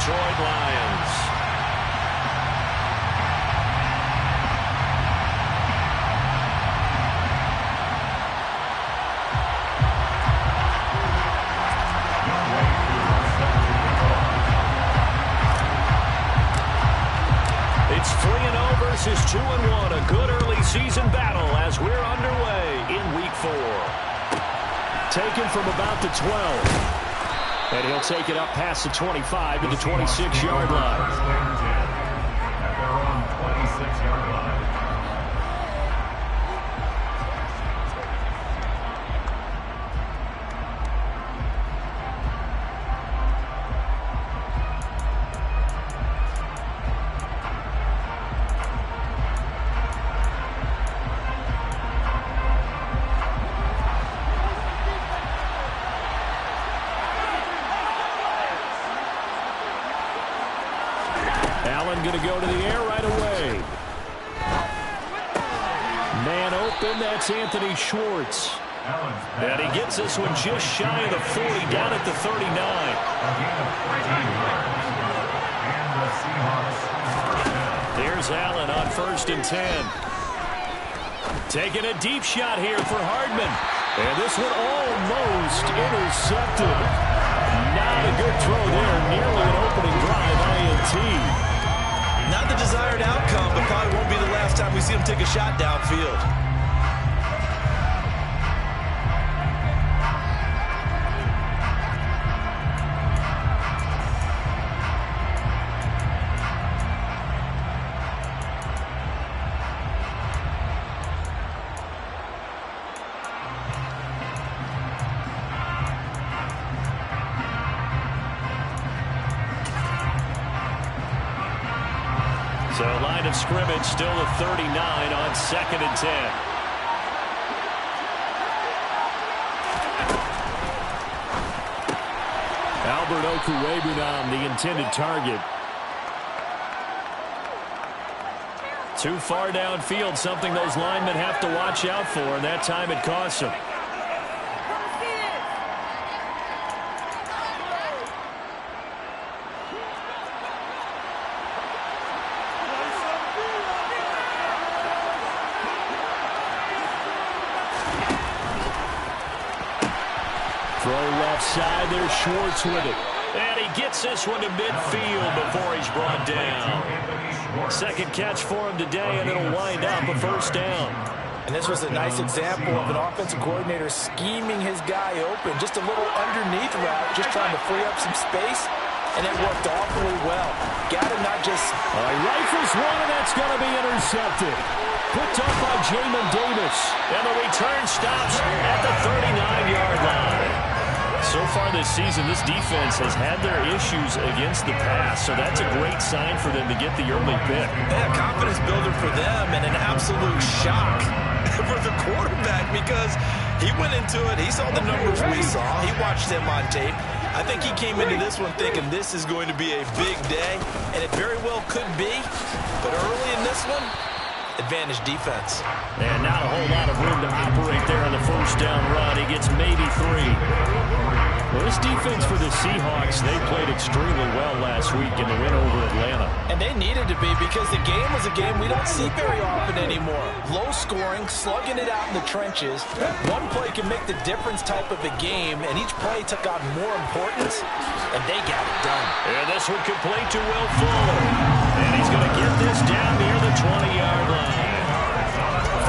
Detroit Lions. It's 3-0 versus 2-1. A good early season battle as we're underway in Week 4. Taken from about the 12. And he'll take it up past the 25 to the 26-yard line. At their own 26-yard line. Allen going to go to the air right away. Man open, that's Anthony Schwartz. And he gets this one just shy of the 40, down at the 39. There's Allen on 1st and 10. Taking a deep shot here for Hardman. And this one almost intercepted. Not a good throw there. Nearly an opening drive INT. Not the desired outcome, but probably won't be the last time we see him take a shot downfield. So line of scrimmage still at 39 on 2nd and 10. Albert Okwuegbunam, the intended target. Too far downfield, something those linemen have to watch out for, and that time it costs them. Throw left side, there's Schwartz with it. And he gets this one to midfield before he's brought down. Second catch for him today, and it'll wind up a 1st down. And this was a nice example of an offensive coordinator scheming his guy open. Just a little underneath route, just trying to free up some space, and it worked awfully well. Got to not just... He rifles one, and that's going to be intercepted. Picked up by Jamin Davis. And the return stops at the 39-yard line. So far this season, this defense has had their issues against the pass, so that's a great sign for them to get the early pick. Yeah, confidence builder for them and an absolute shock for the quarterback because he went into it. He saw the numbers we saw. He watched them on tape. I think he came into this one thinking this is going to be a big day, and it very well could be. But early in this one, advantage defense. And not a whole lot of room to operate there on the 1st down run. He gets maybe 3. Well, this defense for the Seahawks, they played extremely well last week in the win over Atlanta. And they needed to be because the game was a game we don't see very often anymore. Low scoring, slugging it out in the trenches. One play can make the difference type of a game, and each play took on more importance, and they got it done. And this one complete to Will Fuller. And he's going to get this down near the 20-yard line.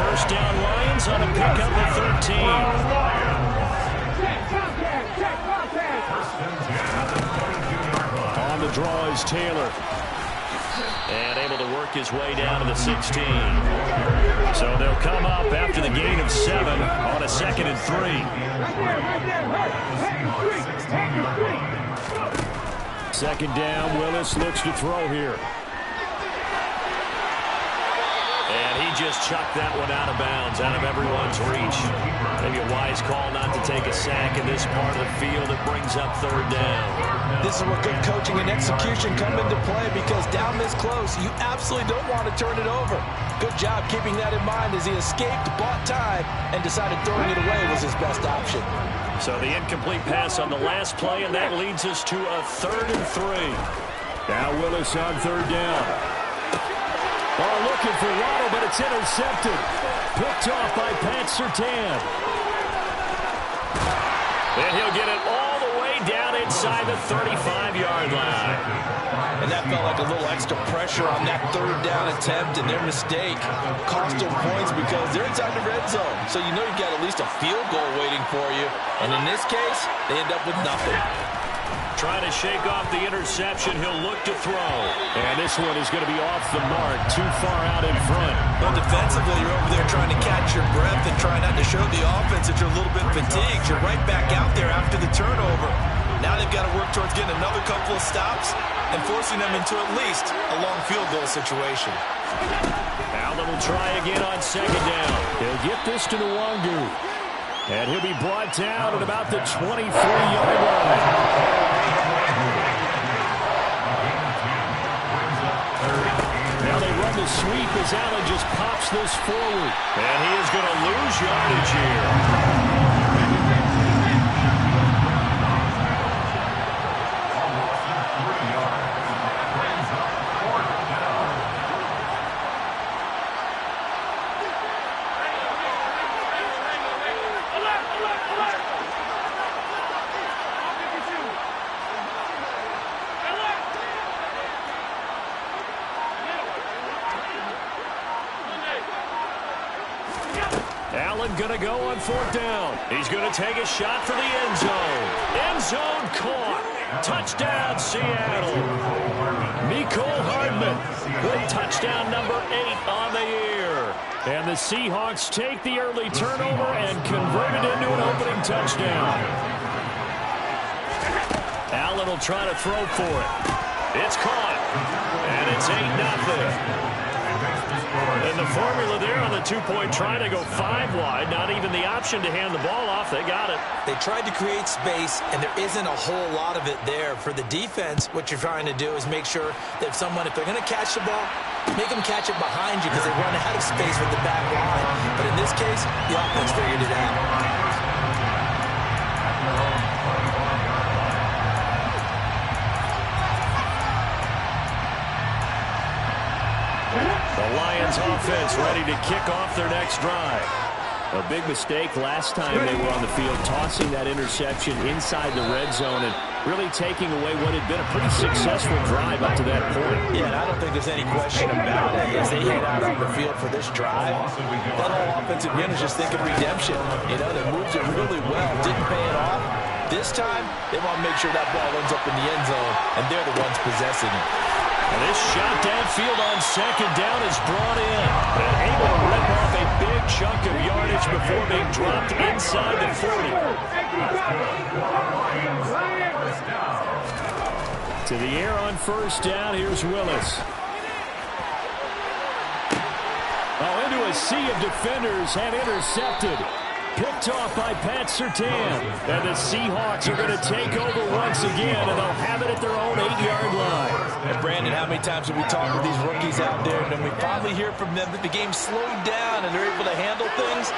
1st down Lions on a pickup of 13. On the draw is Taylor. And able to work his way down to the 16. So they'll come up after the gain of 7 on a 2nd and 3. 2nd down, Willis looks to throw here. And he just chucked that one out of bounds, out of everyone's reach. Maybe a wise call not to take a sack in this part of the field that brings up 3rd down. This is where good coaching and execution come into play because down this close, you absolutely don't want to turn it over. Good job keeping that in mind as he escaped, bought time, and decided throwing it away was his best option. So the incomplete pass on the last play, and that leads us to a 3rd and 3. Now Willis on third down. Oh, looking for Waddle, but it's intercepted. Picked off by Pat Surtain. And he'll get it all the way down inside the 35-yard line. And that felt like a little extra pressure on that third down attempt, and their mistake cost them points because they're inside the red zone. So you know you've got at least a field goal waiting for you. And in this case, they end up with nothing. Trying to shake off the interception. He'll look to throw. And this one is going to be off the mark, too far out in front. Well, defensively, you're over there trying to catch your breath and try not to show the offense that you're a little bit fatigued. You're right back out there after the turnover. Now they've got to work towards getting another couple of stops and forcing them into at least a long field goal situation. Allen will try again on second down. He'll get this to Nwangu. And he'll be brought down at about the 23-yard line. Now they run the sweep as Allen just pops this forward. And he is going to lose yardage here. Allen going to go on fourth down. He's going to take a shot for the end zone. End zone caught. Touchdown, Seattle. Mecole Hardman with touchdown number 8 on the year. And the Seahawks take the early turnover and convert it into an opening touchdown. Allen will try to throw for it. It's caught. And it's 8-0. And the formula there on the two-point try to go 5 wide. Not even the option to hand the ball off. They got it. They tried to create space, and there isn't a whole lot of it there. For the defense, what you're trying to do is make sure that if they're going to catch the ball, make them catch it behind you because they run out of space with the back line. But in this case, the offense figured it out. The Lions offense ready to kick off their next drive. A big mistake last time they were on the field, tossing that interception inside the red zone and really taking away what had been a pretty successful drive up to that point. Yeah, and I don't think there's any question about it. As they head out on the field for this drive, that whole offensive unit is just thinking redemption. You know, they moved it really well, didn't pay it off. This time, they want to make sure that ball ends up in the end zone, and they're the ones possessing it. And this shot downfield on second down is brought in. And able to rip off a big chunk of yardage before being dropped inside the 40. To the air on first down, here's Willis. Oh, into a sea of defenders and intercepted. Picked off by Pat Surtain. And the Seahawks are going to take over once again, and they'll have it at their own 8-yard line. And Brandon, how many times have we talked with these rookies out there, and then we finally hear from them that the game slowed down and they're able to handle things?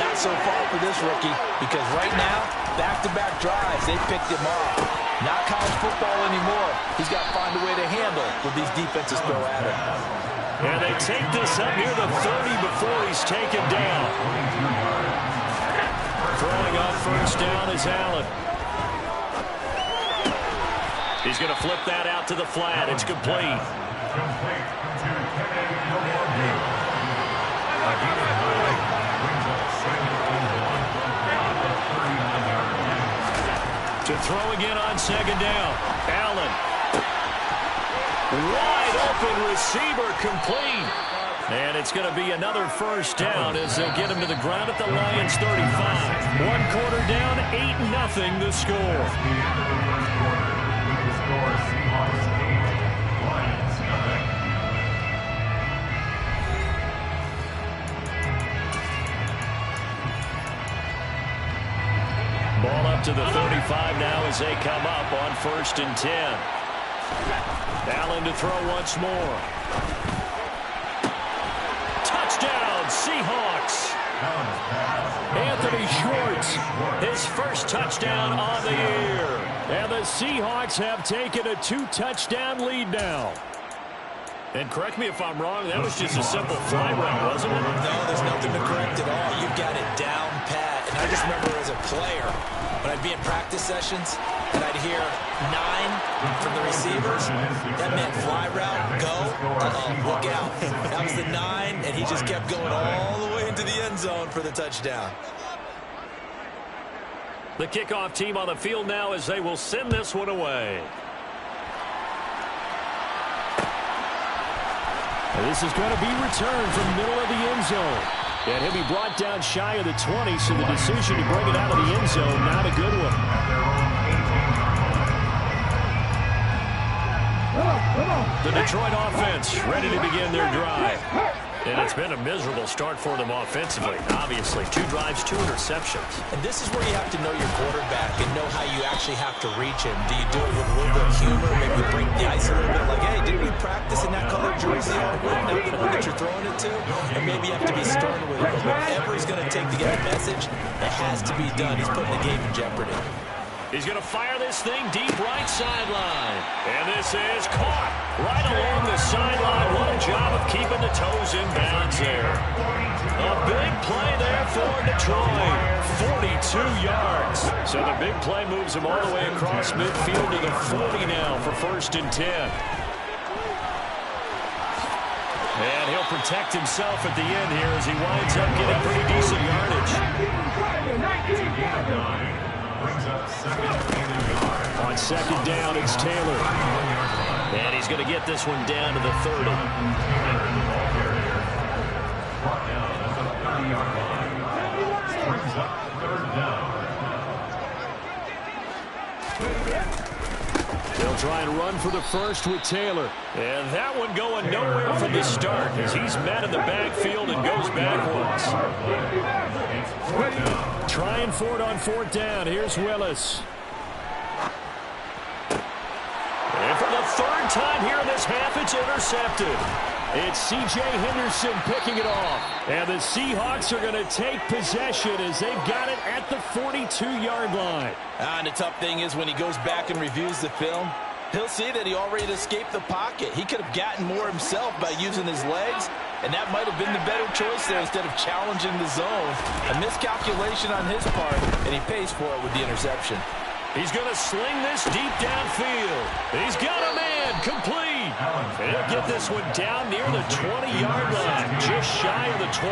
Not so far for this rookie, because right now, back-to-back drives, they picked him off. Not college football anymore. He's got to find a way to handle what these defenses throw at him. And they take this up near the 30 before he's taken down. Throwing on first down is Allen. He's going to flip that out to the flat. It's complete. To throw again on second down. Allen. Wide open receiver, complete. And it's going to be another first down as they'll get him to the ground at the Lions 35. 1 quarter down, 8-0 the score. Ball up to the 35 now as they come up on 1st and 10. Allen to throw once more. Touchdown, Seahawks. Anthony Schwartz, his first touchdown on the year. And the Seahawks have taken a 2-touchdown lead now. And correct me if I'm wrong, that was just a simple fly route, wasn't it? No, there's nothing to correct at all. You've got it down pat. And I just remember as a player, when I'd be in practice sessions, and I'd hear 9 from the receivers, that meant fly route, go, look out. That was the 9, and he just kept going all the way into the end zone for the touchdown. The kickoff team on the field now as they will send this one away. And this is going to be returned from the middle of the end zone. And he'll be brought down shy of the 20, so the decision to bring it out of the end zone, not a good one. The Detroit offense ready to begin their drive. And it's been a miserable start for them offensively. Obviously, 2 drives, 2 interceptions. And this is where you have to know your quarterback and know how you actually have to reach him. Do you do it with a little bit of humor, maybe break the ice a little bit, like, hey, didn't we practice in that color jersey all week, not the one that you're throwing it to? And maybe you have to be stern with him. Whatever he's going to take to get a message, it has to be done. He's putting the game in jeopardy. He's going to fire this thing deep right sideline. And this is caught right along the sideline. What a job of keeping the toes in bounds there. A big play there for Detroit. 42 yards. So the big play moves him all the way across midfield to the 40 now for 1st and 10. And he'll protect himself at the end here as he winds up getting pretty decent yardage. On 2nd down, it's Taylor. And he's going to get this one down to the 30. They'll try and run for the first with Taylor. And that one going nowhere from the start as he's met in the backfield and goes backwards. Trying for it on 4th down. Here's Willis. And for the 3rd time here in this half, it's intercepted. It's C.J. Henderson picking it off. And the Seahawks are going to take possession as they've got it at the 42-yard line. And the tough thing is when he goes back and reviews the film, he'll see that he already escaped the pocket. He could have gotten more himself by using his legs, and that might have been the better choice there instead of challenging the zone. A miscalculation on his part, and he pays for it with the interception. He's going to sling this deep downfield. He's got a man complete. And he'll get this one down near the 20-yard line, just shy of the 20.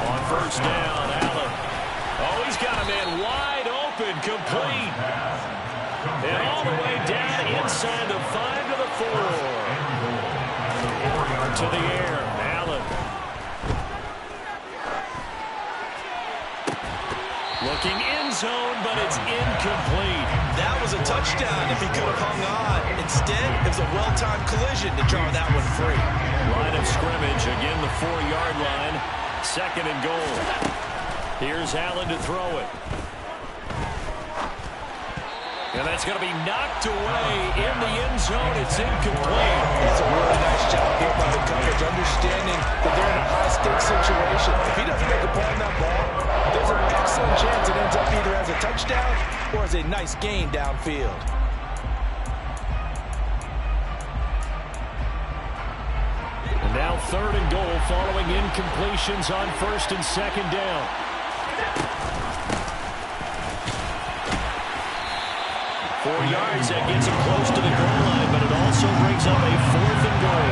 On 1st down, Allen. Oh, he's got a man wide open, complete. And all the way down inside the 5 to the 4. To the air, Allen. Looking end zone, but it's incomplete. That was a touchdown if he could have hung on. Instead, it was a well-timed collision to draw that one free. Line of scrimmage, again the 4-yard line. 2nd and goal. Here's Allen to throw it. And that's going to be knocked away in the end zone. It's incomplete. That's a really nice job here by the coverage, understanding that they're in a high-stakes situation. If he doesn't make a play on that ball, there's an excellent chance it ends up either as a touchdown or as a nice gain downfield. And now 3rd and goal following incompletions on 1st and 2nd down. Four yards, that gets him close to the goal line, but it also brings up a 4th and goal.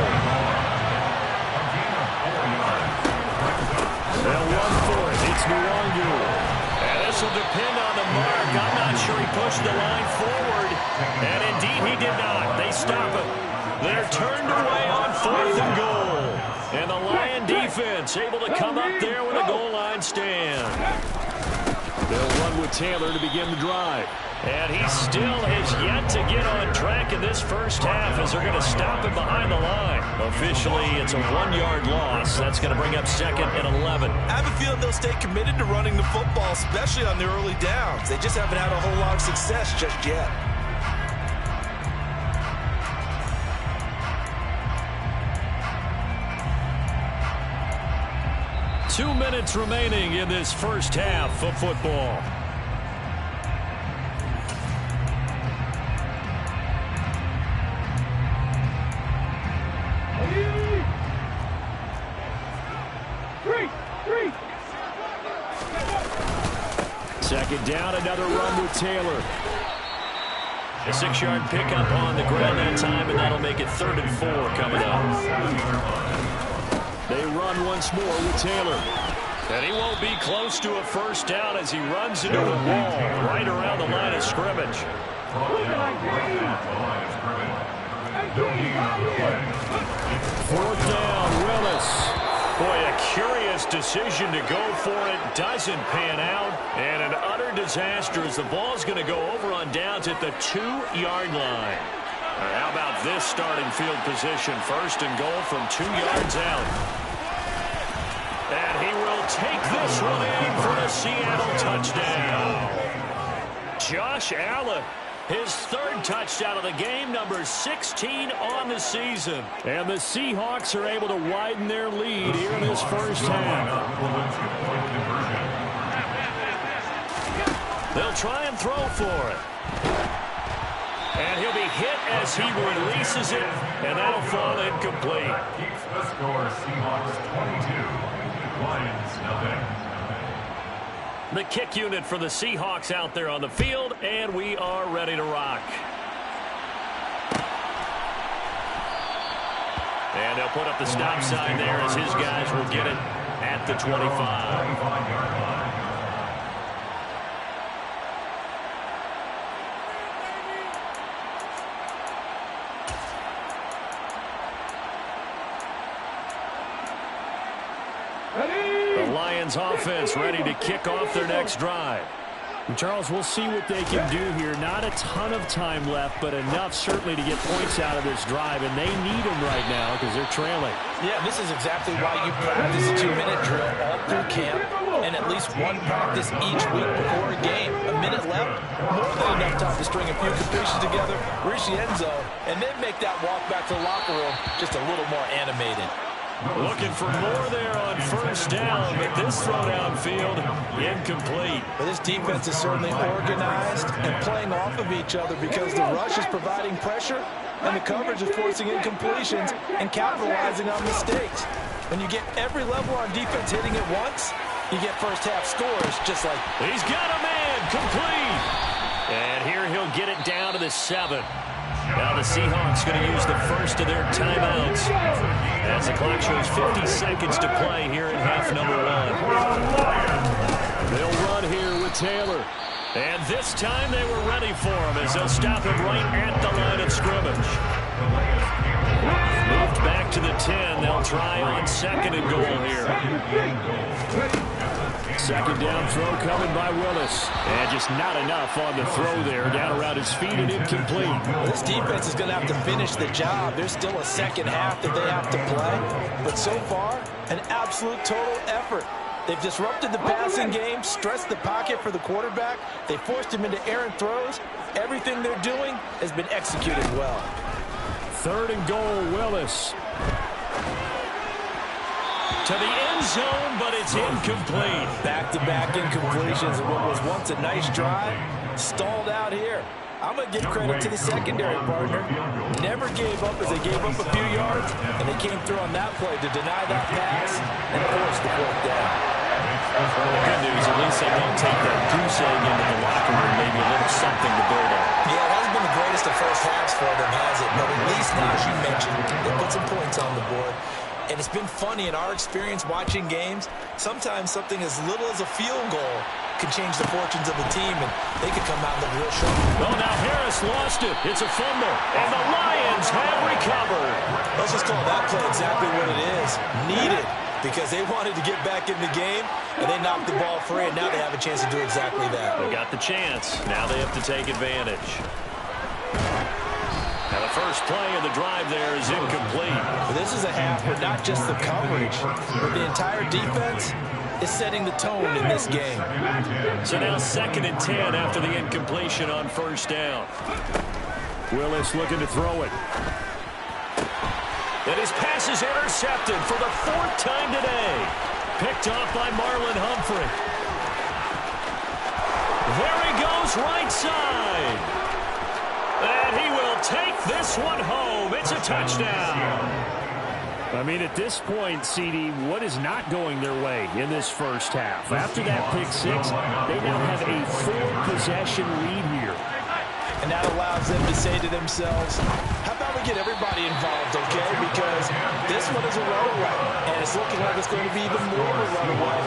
They'll run for it. It's Nwangu. And this will depend on the mark. I'm not sure he pushed the line forward. And indeed he did not. They stop it. They're turned away on 4th and goal. And the Lion defense able to come up there with a goal line stand. They'll run with Taylor to begin the drive. And he still has yet to get on track in this first half as they're going to stop him behind the line. Officially, it's a 1-yard loss. That's going to bring up 2nd and 11. I have a feeling they'll stay committed to running the football, especially on the early downs. They just haven't had a whole lot of success just yet. 2 minutes remaining in this first half of football. Second down, another run with Taylor. A 6-yard pickup on the ground that time, and that'll make it 3rd and 4 coming up. They run once more with Taylor. And he won't be close to a first down as he runs into the wall right around the line of scrimmage. Fourth down, Willis. Boy, a curious decision to go for it. Doesn't pan out. And an utter disaster as the ball's going to go over on downs at the 2-yard line. How about this starting field position? 1st and goal from 2 yards out. And he will take this one in for the Seattle touchdown. Josh Allen. His 3rd touchdown of the game, number 16 on the season. And the Seahawks are able to widen their lead here in this first half. They'll try and throw for it. And he'll be hit as he releases it, and that'll fall incomplete. Keeps the score, Seahawks 22, Lions nothing. The kick unit for the Seahawks out there on the field, and we are ready to rock. And they'll put up the stop sign there as his guys will get it at the 25. The Lions offense ready to kick off their next drive. Charles, we'll see what they can do here. Not a ton of time left, but enough certainly to get points out of this drive, and they need them right now because they're trailing. Yeah, this is exactly why you practice a 2-minute drill all through camp and at least one practice each week before a game. A minute left, more than enough time to string a few completions together, reach the end zone, and then make that walk back to the locker room just a little more animated. Looking for more there on first down, but this throw downfield incomplete. But this defense is certainly organized and playing off of each other because the rush is providing pressure and the coverage is forcing incompletions and capitalizing on mistakes. When you get every level on defense hitting it once, you get first half scores just like. He's got a man, complete. And here he'll get it down to the 7. Now the Seahawks going to use the first of their timeouts as the clock shows 50 seconds to play here in half number 1. They'll run here with Taylor. And this time they were ready for him as they'll stop him right at the line of scrimmage. Moved back to the 10. They'll try on 2nd and goal here. Second down throw coming by Willis. And just not enough on the throw there. Down around his feet and incomplete. Well, this defense is going to have to finish the job. There's still a second half that they have to play. But so far, an absolute total effort. They've disrupted the passing game, stressed the pocket for the quarterback. They forced him into errant throws. Everything they're doing has been executed well. 3rd and goal, Willis. To the end zone, but it's incomplete. Back-to-back incompletions of what was once a nice drive, stalled out here. I'm going to give credit to the secondary partner. Never gave up as they gave up a few yards, and they came through on that play to deny that pass and force the 4th down. Well, the good news, at least they won't take that goose egg into the locker room, maybe a little something to build on. Yeah, it hasn't been the greatest of first halves for them, has it? But at least now, as you mentioned, they put some points on the board. And it's been funny in our experience watching games. Sometimes something as little as a field goal can change the fortunes of a team, and they could come out and look real sharp. Oh, now Harris lost it. It's a fumble, and the Lions have recovered. Let's just call that play exactly what it is. Needed, because they wanted to get back in the game, and they knocked the ball free, and now they have a chance to do exactly that. They got the chance. Now they have to take advantage. Now the first play of the drive there is incomplete. Well, this is a half where not just the coverage, but the entire defense is setting the tone in this game. So now 2nd and 10 after the incompletion on first down. Willis looking to throw it. And his pass is intercepted for the 4th time today. Picked off by Marlon Humphrey. There he goes, right side. And he will take this one home. It's a touchdown. I mean, at this point, CD, what is not going their way in this first half? After that pick six, they now have a 4-possession lead here. And that allows them to say to themselves, how about we get everybody involved, okay? Because this one is a runaway, and it's looking like it's going to be even more of a runaway.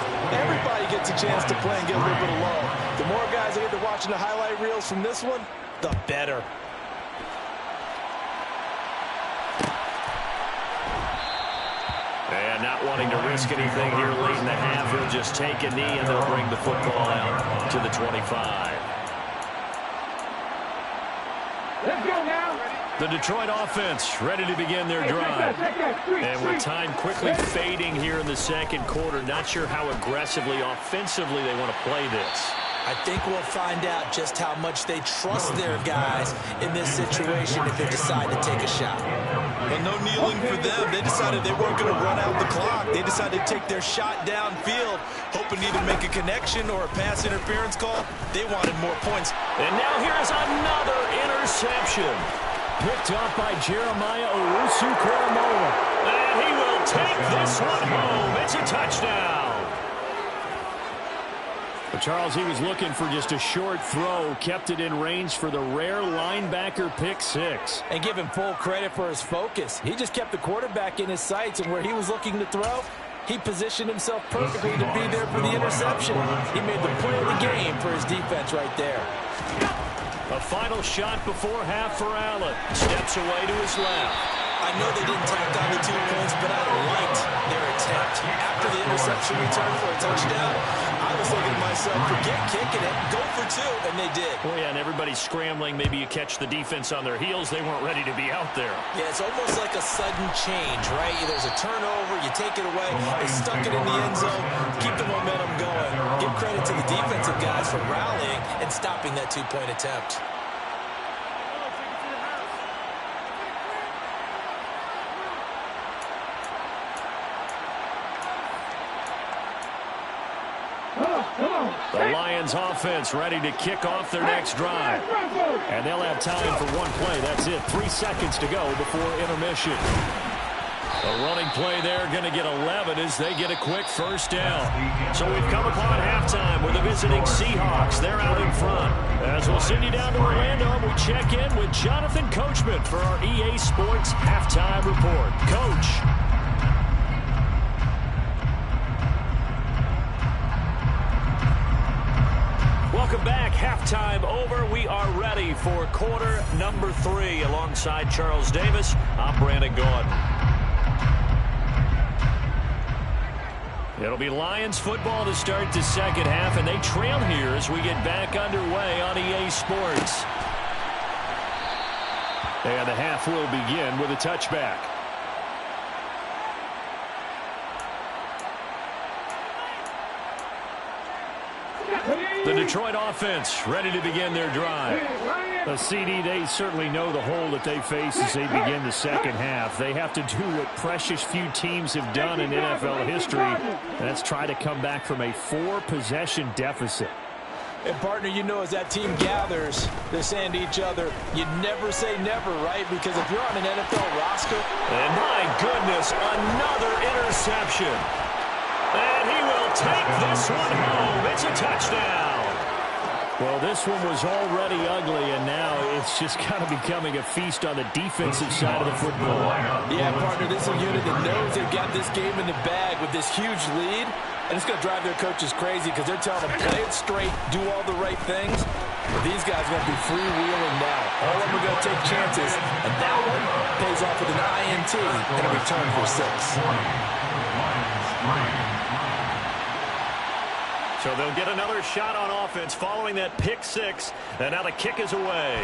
Everybody gets a chance to play and get a little bit of love. The more guys that get to watching the highlight reels from this one, the better. And not wanting to risk anything here late in the half, he'll just take a knee and they'll bring the football out to the 25. Let's go now. The Detroit offense ready to begin their drive. And with time quickly fading here in the second quarter, not sure how aggressively, offensively they want to play this. I think we'll find out just how much they trust their guys in this situation if they decide to take a shot. Well, no kneeling for them. They decided they weren't going to run out the clock. They decided to take their shot downfield, hoping to either make a connection or a pass interference call. They wanted more points. And now here's another interception. Picked up by Jeremiah Owusu-Koramoah. And he will take this one home. It's a touchdown. But Charles, he was looking for just a short throw, kept it in range for the rare linebacker pick six. And give him full credit for his focus. He just kept the quarterback in his sights, and where he was looking to throw, he positioned himself perfectly to be there for the interception. He made the play of the game for his defense right there. A final shot before half for Allen. Steps away to his left. I know they didn't tack on the 2 points, but I liked their attempt. After the interception return for a touchdown, I was thinking to myself, forget kicking it, go for 2, and they did. Well, yeah, and everybody's scrambling. Maybe you catch the defense on their heels. They weren't ready to be out there. Yeah, it's almost like a sudden change, right? There's a turnover, you take it away, they stuck it in the end zone, keep the momentum going. Give credit to the defensive guys for rallying and stopping that 2-point attempt. The Lions offense ready to kick off their next drive. And they'll have time for one play. That's it. 3 seconds to go before intermission. A running play there, going to get 11 as they get a quick first down. So we've come upon halftime with the visiting Seahawks. They're out in front. As we'll send you down to Orlando, we check in with Jonathan Coachman for our EA Sports Halftime Report. Coach. Welcome back. Halftime over. We are ready for quarter number 3. Alongside Charles Davis, I'm Brandon Gordon. It'll be Lions football to start the second half, and they trail here as we get back underway on EA Sports. And the half will begin with a touchback. The Detroit offense ready to begin their drive. The CD, they certainly know the hole that they face as they begin the second half. They have to do what precious few teams have done in NFL history. That's try to come back from a 4-possession deficit. And, partner, you know, as that team gathers, they're saying to each other, you never say never, right? Because if you're on an NFL roster. And my goodness, another interception. And he will take this one home. It's a touchdown. Well, this one was already ugly, and now it's just kind of becoming a feast on the defensive side of the football. Yeah, partner, this is a unit that knows they've got this game in the bag with this huge lead, and it's going to drive their coaches crazy because they're telling them, play it straight, do all the right things. But these guys are going to be freewheeling now. All of them are going to take chances, and that one pays off with an INT and a return for 6. So they'll get another shot on offense following that pick 6. And now the kick is away.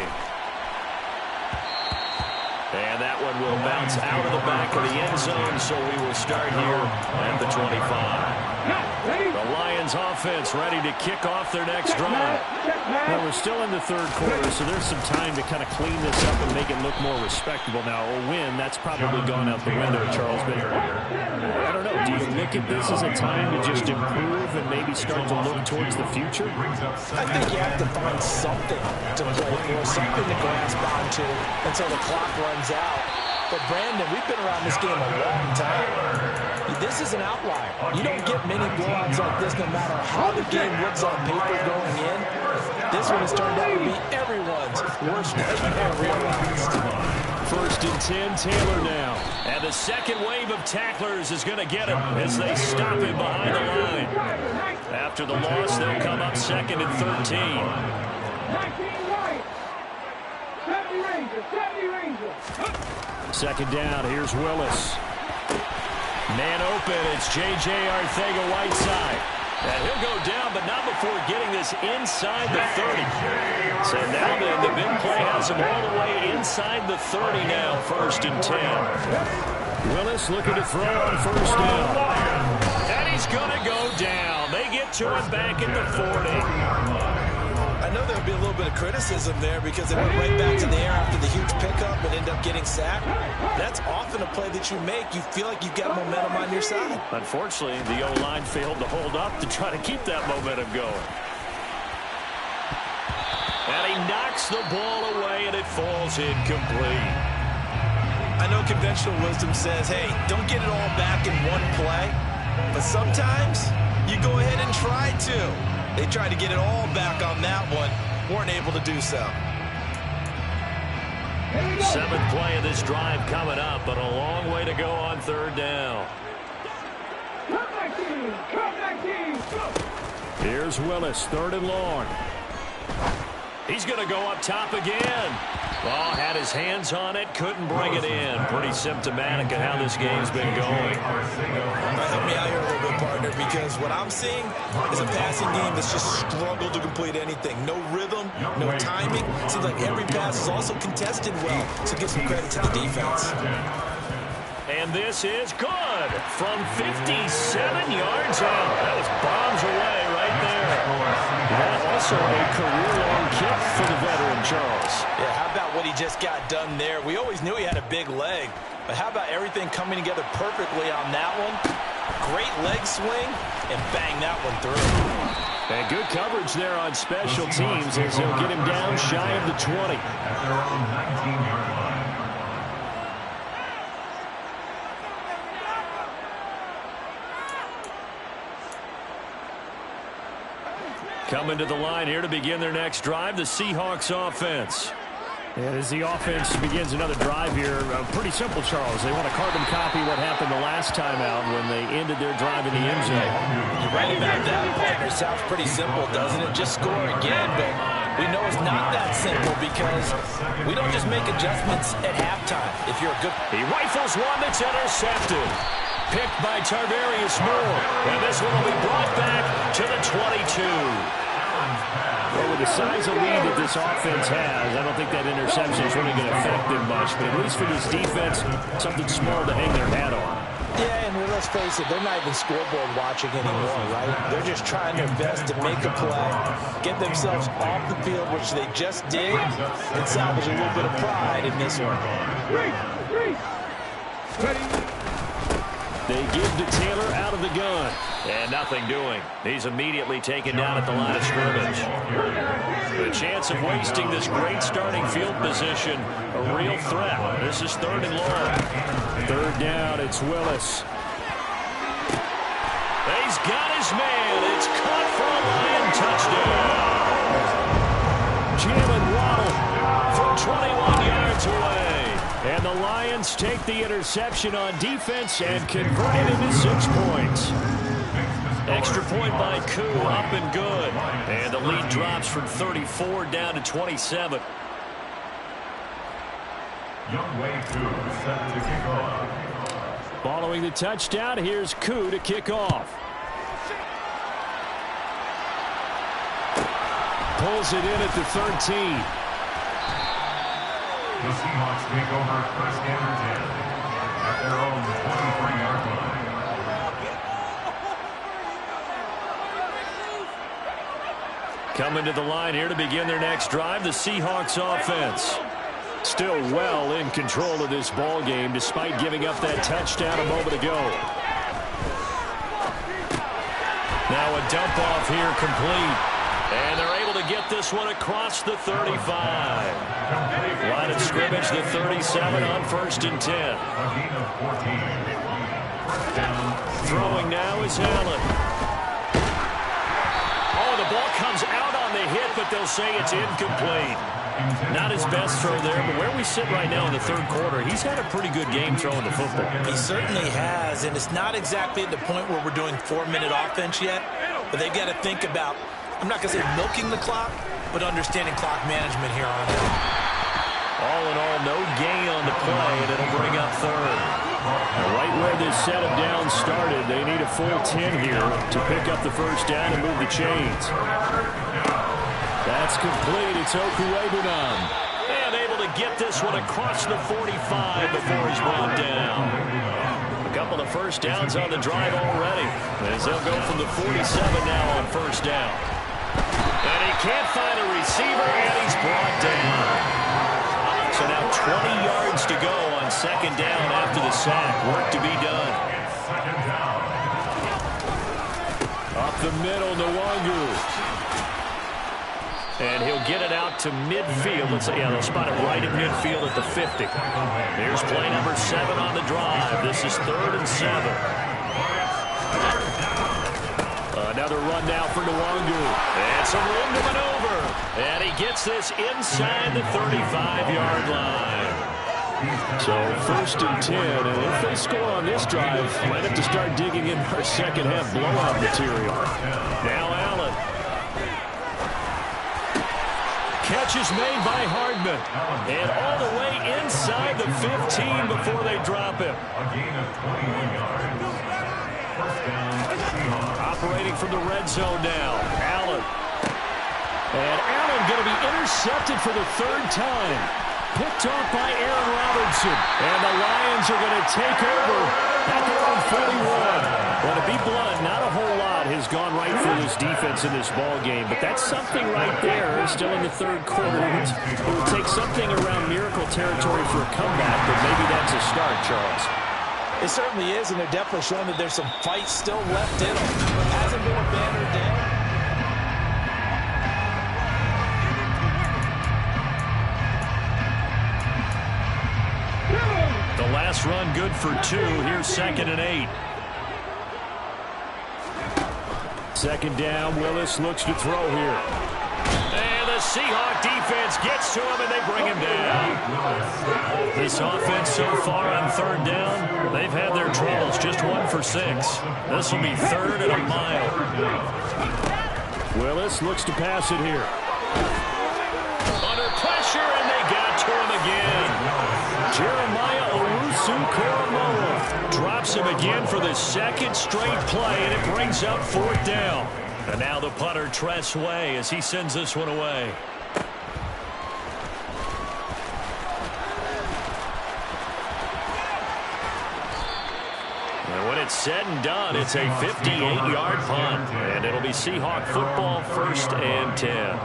And that one will bounce out of the back of the end zone. So we will start here at the 25. The Lions offense ready to kick off their next drive. Well, we're still in the third quarter, so there's some time to kind of clean this up and make it look more respectable. Now, a win, that's probably gone out the window, Charles. But I don't know. Do you look at this as a time to just improve and maybe start to look towards the future? I think you have to find something to play for, something to grasp onto until the clock runs out. But, Brandon, we've been around this game a long time. This is an outlier. You don't get many blowouts like this no matter how the game looks on paper going in. This one has turned out to be everyone's worst nightmare realized. 1st and 10, Taylor now. And the second wave of tacklers is going to get him as they stop him behind the line. After the loss, they'll come up 2nd and 13. 2nd down, here's Willis. Man open, it's J.J. Arcega-Whiteside. And he'll go down, but not before getting this inside the 30. So now then, the big play has him all the way inside the 30 now, 1st and 10. Willis looking to throw on 1st down. And he's going to go down. They get to him back at the 40. I know there'll be a little bit of criticism there because they went right back to the air after the huge pickup and end up getting sacked. That's often a play that you make. You feel like you've got momentum on your side. Unfortunately, the O-line failed to hold up to try to keep that momentum going. And he knocks the ball away, and it falls incomplete. I know conventional wisdom says, hey, don't get it all back in one play. But sometimes you go ahead and try to. They tried to get it all back on that one. Weren't able to do so. 7th play of this drive coming up, but a long way to go on 3rd down. Here's Willis, 3rd and long. He's going to go up top again. Oh, had his hands on it, couldn't bring it in. Pretty symptomatic of how this game's been going. Help me out here a little bit, partner, because what I'm seeing is a passing game that's just struggled to complete anything. No rhythm, no timing. Seems like every pass is also contested well, so give some credit to the defense. And this is good from 57 yards out. That was bombs away right there. And also a career-long kick for the veteran, Charles. Yeah, how about what he just got done there? We always knew he had a big leg, but how about everything coming together perfectly on that one? Great leg swing, and bang that one through. And good coverage there on special teams as they'll get him down shy of the 20. At their own 19-yard line. Coming to the line here to begin their next drive, the Seahawks offense. And as the offense begins another drive here, pretty simple, Charles. They want to carbon copy what happened the last time out when they ended their drive in the end zone. You're right about that, partner. Sounds pretty simple, doesn't it? Just score again, but we know it's not that simple because we don't just make adjustments at halftime. If you're a good... He rifles one that's intercepted. Picked by Tarvarius Moore. And this one will be brought back to the 22. Well, with the size of lead that this offense has, I don't think that interception is really going to affect them much. But at least for this defense, something small to hang their hat on. Yeah, and let's face it, they're not even scoreboard watching anymore, right? They're just trying their best to make a play, get themselves off the field, which they just did, and salvage a little bit of pride in this one. They give to Taylor out of the gun. And nothing doing. He's immediately taken down at the line of scrimmage. The chance of wasting this great starting field position, a real threat. This is 3rd and long. 3rd down, it's Willis. He's got his man. It's caught for a Lion touchdown. Jalen Waddle from 21 yards away. And the Lions take the interception on defense and convert it into 6 points. Extra point by Koo, up and good. And the lead drops from 34 down to 27. Youngway Koo set to kick off. Following the touchdown, here's Koo to kick off. Pulls it in at the 13. The Seahawks take over 1st and 10 at their own 23-yard line. Coming to the line here to begin their next drive, the Seahawks offense. Still well in control of this ball game despite giving up that touchdown a moment ago. Now a dump off here complete. And they're able to get this one across the 35. Line of scrimmage, the 37 on 1st and 10. Throwing now is Allen. Oh, the ball comes out on the hit, but they'll say it's incomplete. Not his best throw there, but where we sit right now in the 3rd quarter, he's had a pretty good game throwing the football. He certainly has, and it's not exactly at the point where we're doing 4-minute offense yet, but they've got to think about, I'm not going to say milking the clock, but understanding clock management here on out. All in all, no gain on the play, and it'll bring up 3rd. Right where this set of downs started, they need a full 10 here to pick up the 1st down and move the chains. That's complete. It's Okuebunan. And able to get this one across the 45 before he's brought down. A couple of 1st downs on the drive already, as they'll go from the 47 now on 1st down. And he can't find a receiver, and he's brought down. So now 20 yards to go on 2nd down after the sack. Work to be done. Up the middle, Nwangu. And he'll get it out to midfield. They'll spot it right at midfield at the 50. Here's play number 7 on the drive. This is 3rd and 7. Another run now for Nwangu. And some room to maneuver. And he gets this inside the 35-yard line. So 1st and 10. And if they score on this drive, might have to start digging in our 2nd half blowout material. Now Allen. Catch is made by Hardman. And all the way inside the 15 before they drop him. A gain of 21 yards. 1st down, Seahawks. Operating from the red zone now. Allen. And Allen going to be intercepted for the 3rd time. Picked off by Aaron Robinson. And the Lions are going to take over at their own 41. Well, to be blunt, not a whole lot has gone right for this defense in this ball game, but that's something right there. Still in the 3rd quarter. It will take something around miracle territory for a comeback, but maybe that's a start, Charles. It certainly is, and they're definitely showing that there's some fight still left in them. It hasn't been a banner day. The last run good for 2. Here's 2nd and 8. 2nd down. Willis looks to throw here. And the Seahawk defense gets to him, and they bring him down. This offense so far on 3rd down, they've had their troubles. Just 1 for 6. This will be 3rd and a mile. Willis looks to pass it here. Under pressure, and they got to him again. Jeremiah Owusu-Koramoah drops him again for the 2nd straight play, and it brings up 4th down. And now the punter, Tress Way, as he sends this one away. And when it's said and done, it's a 58-yard punt, and it'll be Seahawk football, 1st and 10.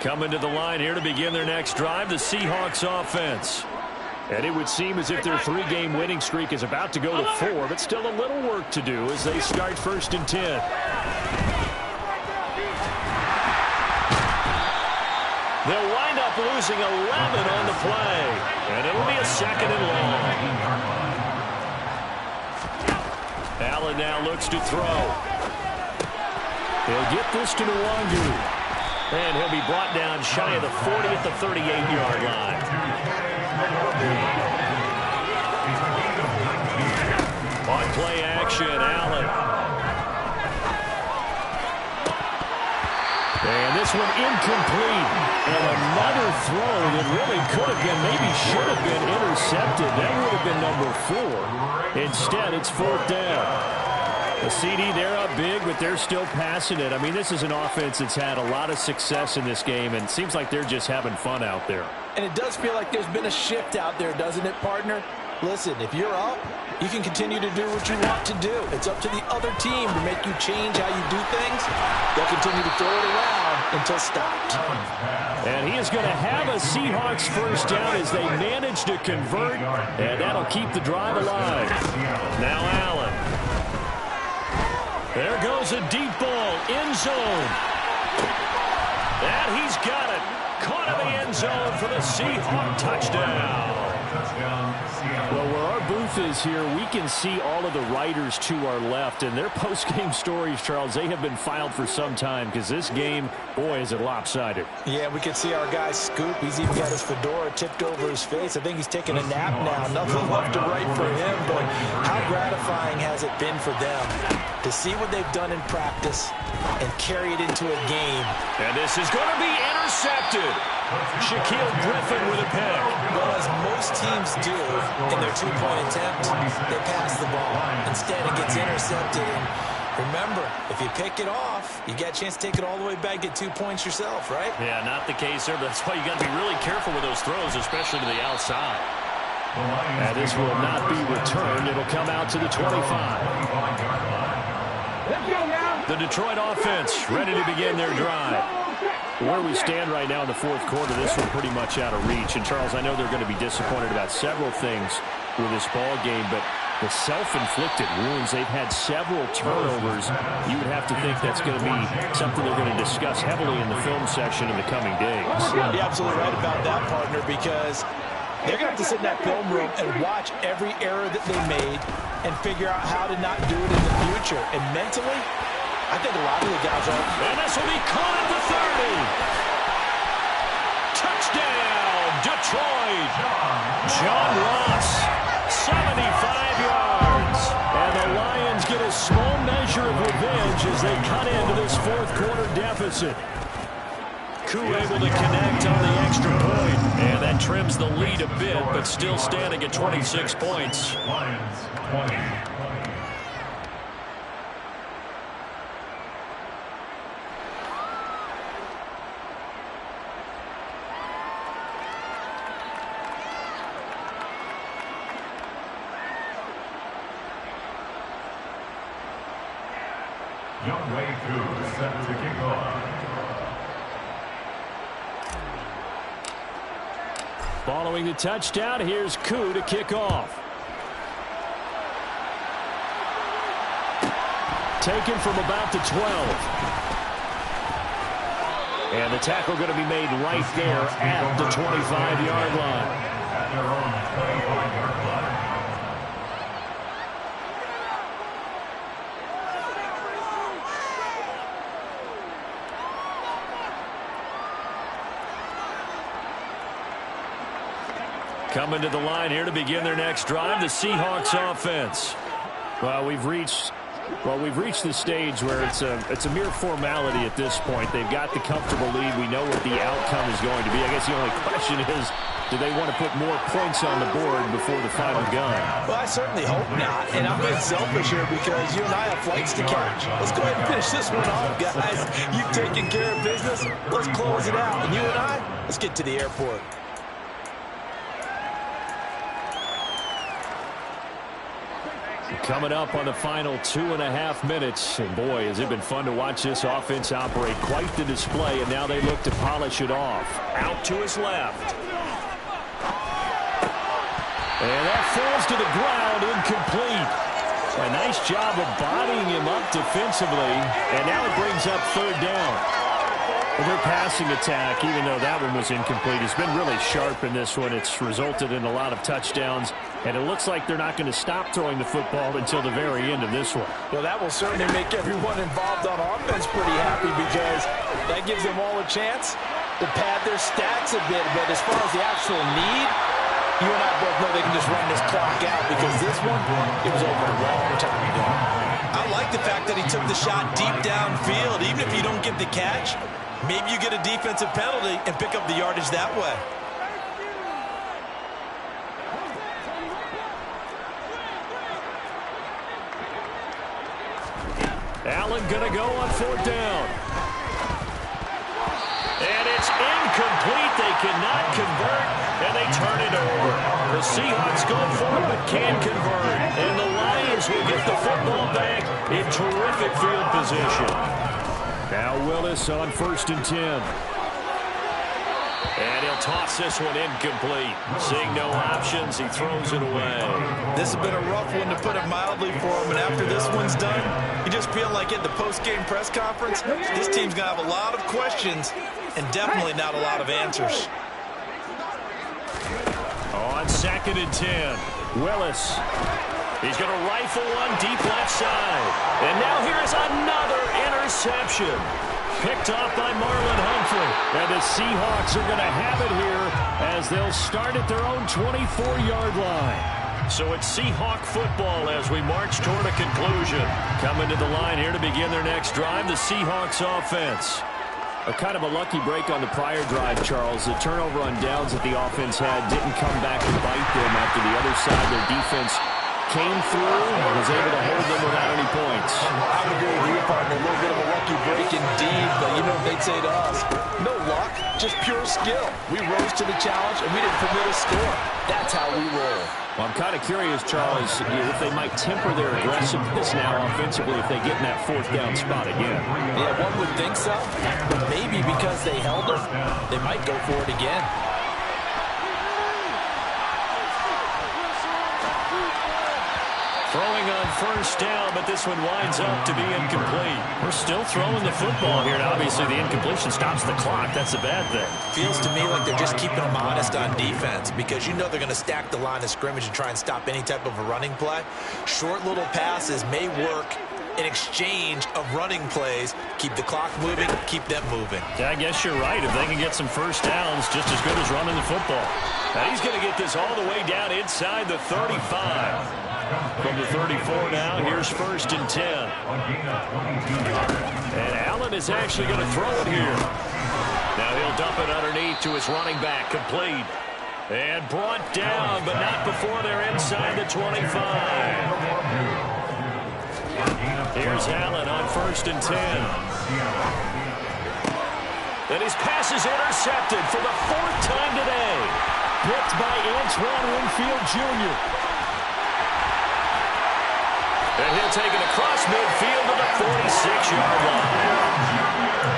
Coming to the line here to begin their next drive, the Seahawks offense. And it would seem as if their 3-game winning streak is about to go to 4, but still a little work to do as they start 1st and 10. They'll wind up losing 11 on the play, and it'll be a 2nd and long. Allen now looks to throw. He'll get this to Nwangu. And he'll be brought down shy of the 40 at the 38-yard line. On play action, Allen. And this one incomplete. And another throw that really could have been, maybe should have been intercepted. That would have been number 4. Instead, it's 4th down. The CD, they're up big, but they're still passing it. I mean, this is an offense that's had a lot of success in this game, and it seems like they're just having fun out there. And it does feel like there's been a shift out there, doesn't it, partner? Listen, if you're up, you can continue to do what you want to do. It's up to the other team to make you change how you do things. They'll continue to throw it around until stopped. And he is going to have a Seahawks first down as they manage to convert, and that'll keep the drive alive. Now Allen. There goes a deep ball, end zone. And he's got it. Caught in the end zone for the Seahawk touchdown. Well, where our booth is here, we can see all of the writers to our left, and their post-game stories, Charles, they have been filed for some time because this game, boy, is it lopsided. Yeah, we can see our guy Scoop. He's even got his fedora tipped over his face. I think he's taking a nap now. Nothing left to write for him, but how gratifying has it been for them to see what they've done in practice and carry it into a game. And this is going to be intercepted. Shaquille Griffin with a pick. Well, as most teams do in their two-point attempt, they pass the ball. Instead, it gets intercepted. And remember, if you pick it off, you get a chance to take it all the way back, get 2 points yourself, right? Yeah, not the case there. That's why you got to be really careful with those throws, especially to the outside. And this will not be returned. It'll come out to the 25. Let's go now. The Detroit offense ready to begin their drive. Where we stand right now in the fourth quarter, this one pretty much out of reach. And, Charles, I know they're going to be disappointed about several things with this ball game, but the self-inflicted wounds, they've had several turnovers. You would have to think that's going to be something they're going to discuss heavily in the film session in the coming days. You're absolutely right about that, partner, because they're going to have to sit in that film room and watch every error that they made and figure out how to not do it in the future. And mentally, I think a lot of the guys are. And this will be caught at the 30. Touchdown, Detroit. John Ross, 75 yards. And the Lions get a small measure of revenge as they cut into this fourth quarter deficit. Koo able to connect on the extra point. And that trims the lead a bit, but still standing at 26 points. Lions 20. Young Wei Koo set to kick off. Following the touchdown, here's Koo to kick off. Taken from about the 12. And the tackle going to be made right there at the 25-yard line. At their own 25-yard line. Coming to the line here to begin their next drive, the Seahawks offense. Well, we've reached the stage where it's a mere formality at this point. They've got the comfortable lead. We know what the outcome is going to be. I guess the only question is, do they want to put more points on the board before the final gun? Well, I certainly hope not. And I'm being selfish here because you and I have flights to catch. Let's go ahead and finish this one off, guys. You've taken care of business. Let's close it out. And you and I, let's get to the airport. Coming up on the final 2.5 minutes. And boy, has it been fun to watch this offense operate. Quite the display, and now they look to polish it off. Out to his left. And that falls to the ground, incomplete. A nice job of bodying him up defensively, and now it brings up third down. Well, their passing attack, even though that one was incomplete, has been really sharp in this one. It's resulted in a lot of touchdowns, and it looks like they're not going to stop throwing the football until the very end of this one. Well, that will certainly make everyone involved on offense pretty happy because that gives them all a chance to pad their stats a bit. But as far as the actual need, you and I both know they can just run this clock out because this one, it was over a long time ago. I like the fact that he took the shot deep downfield. Even if you don't get the catch, maybe you get a defensive penalty and pick up the yardage that way. Allen going to go on 4th down. And it's incomplete. They cannot convert, and they turn it over. The Seahawks go for it, but can't convert. And the Lions will get the football back in terrific field position. Now Willis on 1st and 10. And he'll toss this one incomplete. Seeing no options, he throws it away. This has been a rough one, to put it mildly, for him. And after this one's done, you just feel like at the post-game press conference, this team's going to have a lot of questions and definitely not a lot of answers. On 2nd and 10, Willis. He's going to rifle one deep left side. And now here's another interception. Picked off by Marlon Humphrey. And the Seahawks are going to have it here as they'll start at their own 24-yard line. So it's Seahawk football as we march toward a conclusion. Coming to the line here to begin their next drive, the Seahawks offense. A kind of a lucky break on the prior drive, Charles. The turnover on downs that the offense had didn't come back to bite them after the other side. Their defense came through and was able to hold them without any points. I would agree with you, partner. A little bit of a lucky break indeed, but you know what they'd say to us? No luck, just pure skill. We rose to the challenge, and we didn't permit a score. That's how we roll. Well, I'm kind of curious, Charles, if they might temper their aggressiveness now offensively if they get in that 4th down spot again. Yeah, one would think so, but maybe because they held them, they might go for it again. Throwing on 1st down, but this one winds up to be incomplete. We're still throwing the football here, and obviously the incompletion stops the clock. That's a bad thing. Feels to me like they're just keeping them honest on defense, because you know they're going to stack the line of scrimmage and try and stop any type of a running play. Short little passes may work in exchange of running plays. Keep the clock moving, keep them moving. Yeah, I guess you're right. If they can get some 1st downs, just as good as running the football. Now he's going to get this all the way down inside the 35. From the 34 now, here's 1st and 10. And Allen is actually going to throw it here. Now he'll dump it underneath to his running back, complete. And brought down, but not before they're inside the 25. Here's Allen on 1st and 10. And his pass is intercepted for the 4th time today. Picked by Antoine Winfield Jr. And he'll take it across midfield to the 46-yard line.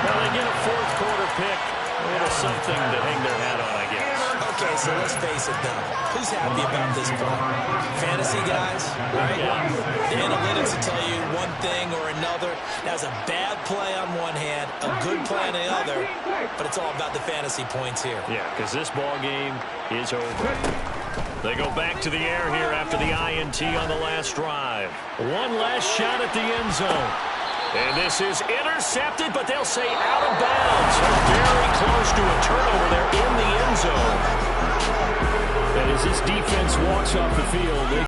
Well, they get a 4th quarter pick. A little something to hang their hat on, I guess. Okay, so let's face it, though. Who's happy about this play? Fantasy guys, right? Yeah. The analytics will tell you one thing or another. That's a bad play on one hand, a good play on the other, but it's all about the fantasy points here. Yeah, because this ball game is over. They go back to the air here after the INT on the last drive. One last shot at the end zone. And this is intercepted, but they'll say out of bounds. Very close to a turnover there in the end zone. And as this defense walks off the field,